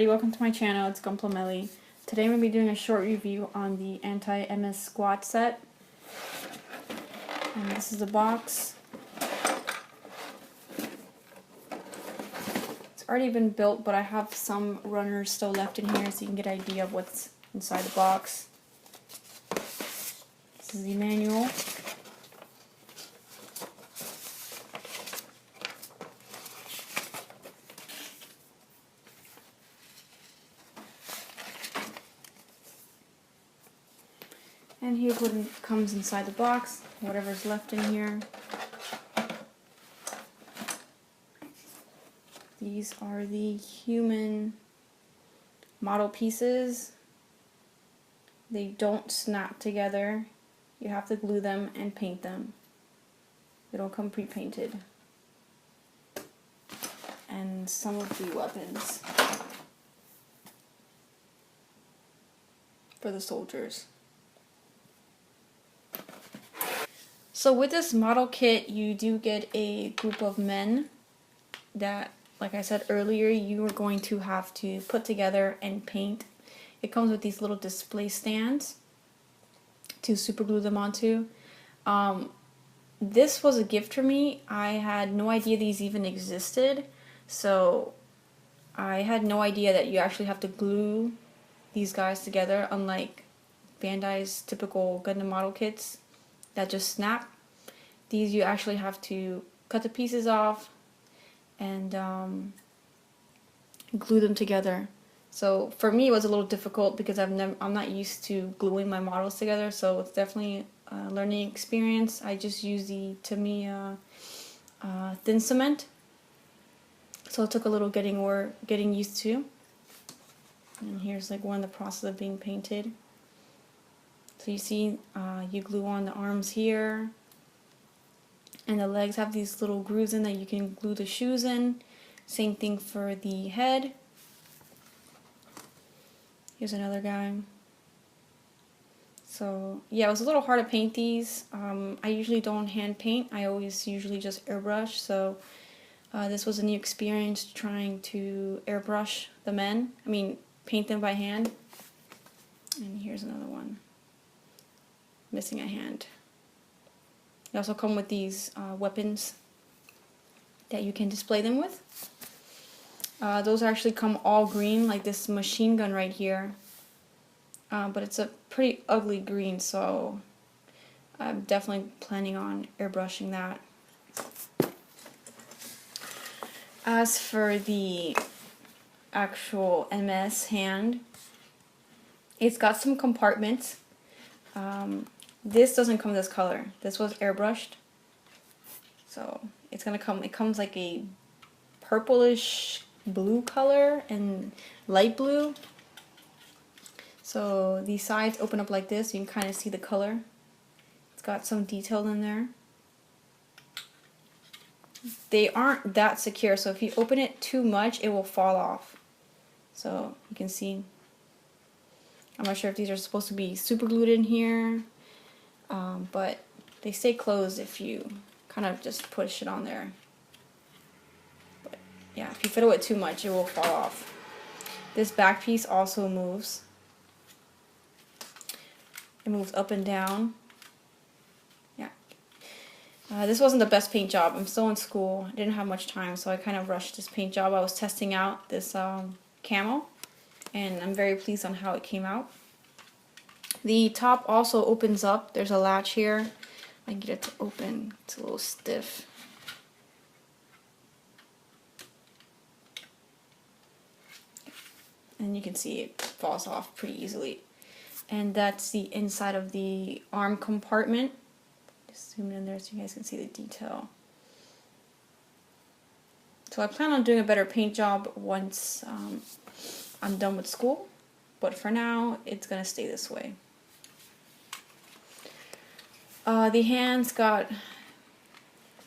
everybody, welcome to my channel. It's Gunpla. Today I'm going to be doing a short review on the anti-MS squat set. And this is the box. It's already been built, but I have some runners still left in here so you can get an idea of what's inside the box. This is the manual. And here's what comes inside the box, whatever's left in here. These are the human model pieces. They don't snap together. You have to glue them and paint them. They don't come pre-painted. And some of the weapons for the soldiers. So with this model kit, you do get a group of men that, like I said earlier, you are going to have to put together and paint. It comes with these little display stands to super glue them onto. This was a gift for me. I had no idea these even existed. So I had no idea that you actually have to glue these guys together, unlike Bandai's typical Gundam model kits that just snap. These you actually have to cut the pieces off and glue them together. So for me it was a little difficult because I'm not used to gluing my models together, so it's definitely a learning experience. I just use the Tamiya thin cement, so it took a little getting used to. And here's like one of the process of being painted. So you see, you glue on the arms here, and the legs have these little grooves in that you can glue the shoes in. Same thing for the head. Here's another guy. So yeah, it was a little hard to paint these. I usually don't hand paint. I always usually just airbrush. So this was a new experience trying to airbrush the men. I mean, paint them by hand. And here's another one. Missing a hand. They also come with these weapons that you can display them with. Those actually come all green, like this machine gun right here. But it's a pretty ugly green, so I'm definitely planning on airbrushing that. As for the actual MS hand, it's got some compartments. This doesn't come this color. This was airbrushed. So it's gonna come, it comes like a purplish blue color and light blue. So these sides open up like this, so you can kind of see the color. It's got some detail in there. They aren't that secure, so if you open it too much, it will fall off. So you can see. I'm not sure if these are supposed to be super glued in here. But they stay closed if you kind of just push it on there. But yeah, if you fiddle it too much, it will fall off. This back piece also moves. It moves up and down. Yeah. This wasn't the best paint job. I'm still in school. I didn't have much time, so I kind of rushed this paint job. I was testing out this camo, and I'm very pleased on how it came out. The top also opens up. There's a latch here. I can get it to open. It's a little stiff. And you can see it falls off pretty easily. And that's the inside of the arm compartment. Just zoom in there so you guys can see the detail. So I plan on doing a better paint job once I'm done with school. But for now, it's going to stay this way. The hand's got,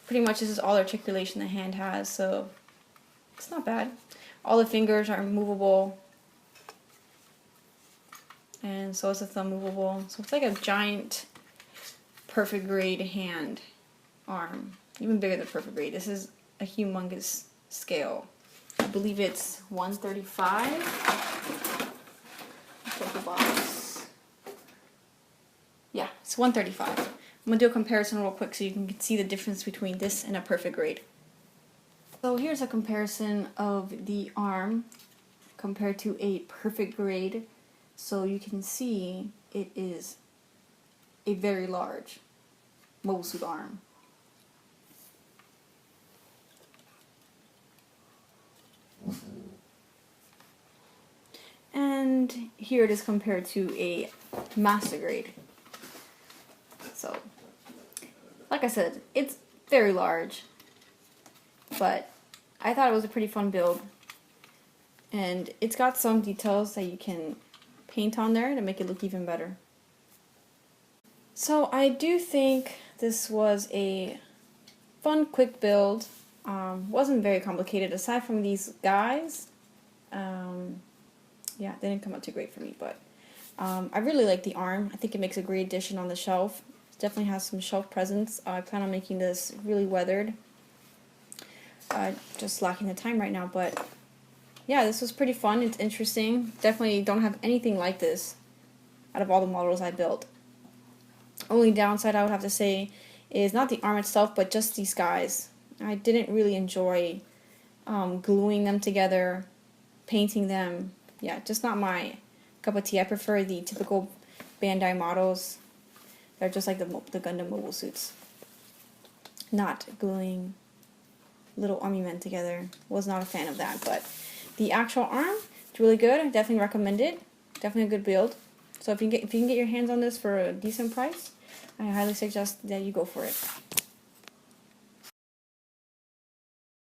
pretty much this is all articulation the hand has, so it's not bad. All the fingers are movable, and so is the thumb movable. So it's like a giant perfect grade hand arm, even bigger than perfect grade. This is a humongous scale I believe it's $135. Check the box. Yeah, it's $135. I'm gonna do a comparison real quick so you can see the difference between this and a perfect grade. So here's a comparison of the arm compared to a perfect grade. So you can see it is a very large mobile suit arm. And here it is compared to a master grade. So, like I said, it's very large, but I thought it was a pretty fun build. And it's got some details that you can paint on there to make it look even better. So I do think this was a fun, quick build. Wasn't very complicated aside from these guys. Yeah, they didn't come out too great for me, but I really like the arm. I think it makes a great addition on the shelf. It definitely has some shelf presence. I plan on making this really weathered. Just lacking the time right now, but yeah, this was pretty fun. It's interesting. Definitely don't have anything like this out of all the models I built. Only downside I would have to say is not the arm itself, but just these guys. I didn't really enjoy gluing them together, painting them. Yeah, just not my cup of tea. I prefer the typical Bandai models. They're just like the Gundam mobile suits. Not gluing little army men together. Was not a fan of that, but the actual arm, it's really good. I definitely recommend it. Definitely a good build. So if you can get your hands on this for a decent price, I highly suggest that you go for it.